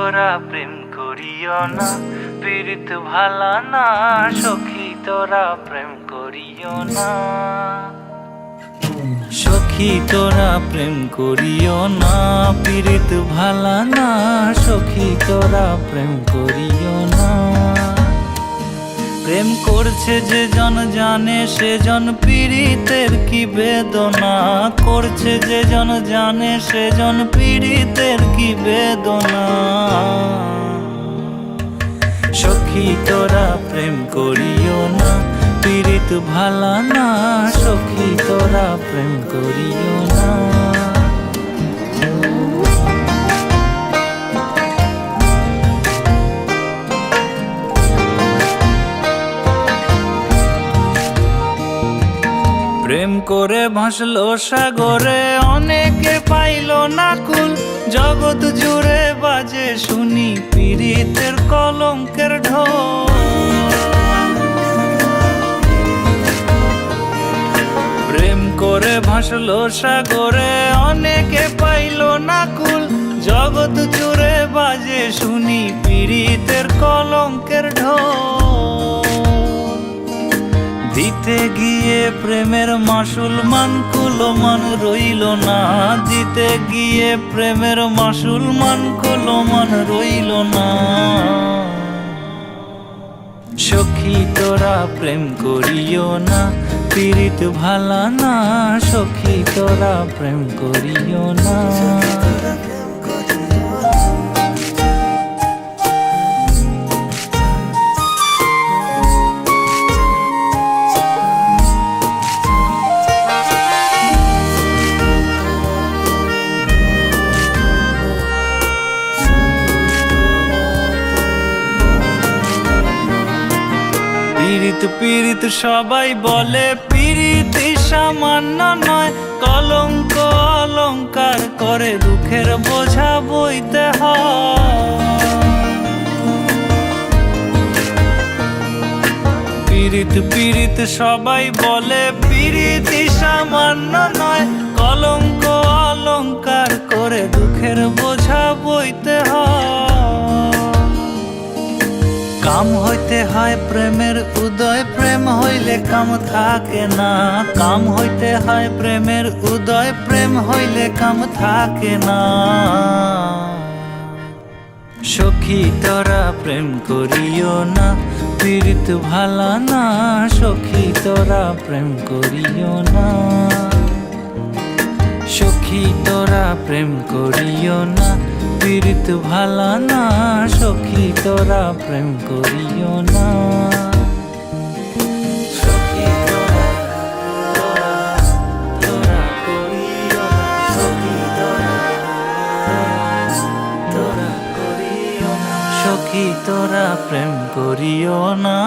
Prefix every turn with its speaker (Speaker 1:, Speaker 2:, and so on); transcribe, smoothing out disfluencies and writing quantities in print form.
Speaker 1: তোরা প্রেম করিও না, পীড়িত ভালা না। সখী তোরা প্রেম করিও না, সখী তোরা প্রেম করিও না, পীড়িত ভালা না। সখী তোরা প্রেম করিও না। প্রেম করছে যে জন জানে সে জন পীড়িতের কি বেদনা করছে, যে জন জানে সে জন পীড়িতের কি বেদনা। সখী তোরা প্রেম করিও না, পীড়িত ভালা না। সখী তোরা প্রেম করিও না। প্রেম করে ভাসলো সাগরে, অনেকে পাইল না কুল। জগৎ জুড়ে বাজে শুনি পীড়িতের কলঙ্কের ঢোল। প্রেম করে ভাসলো সাগরে, অনেকে পাইল না কুল। জগৎ জুড়ে বাজে শুনি পীড়িতের কলঙ্কের ঢোল। দিতে গিয়ে প্রেমের মাসুল মান কুলো মান রইল না, দিতে গিয়ে প্রেমের মাসুল মান কুলো মান রইল না। সখী তোরা প্রেম করিও না, পীড়িত ভালা না। সখী তোরা প্রেম করিও না। পীড়িত পীড়িত সবাই বলে, পীড়িতি সামান্য নয়। কলঙ্ক অলঙ্কার করে দুঃখের বোঝা বইতে হয়। পীড়িত পীড়িত সবাই বলে, পীড়িতি সামান্য নয়। কলঙ্ক অলঙ্কার করে দুঃখের বোঝা বইতে হয়। কাম হইতে হয় প্রেমের উদয়, প্রেম হইলে কাম থাকে না। কাম হইতে হয় প্রেমের উদয়, প্রেম হইলে কাম থাকে না। সখী তোরা প্রেম করিও না, পীড়িত ভালা না। সখী তোরা প্রেম করিও না, সখী তোরা প্রেম করিও না, পীড়িত ভালা না। সখী তোরা প্রেম করিও না। সখী তোরা তোরা করিও না, সখী তোরা করিও না, সখী তোরা প্রেম করিও না।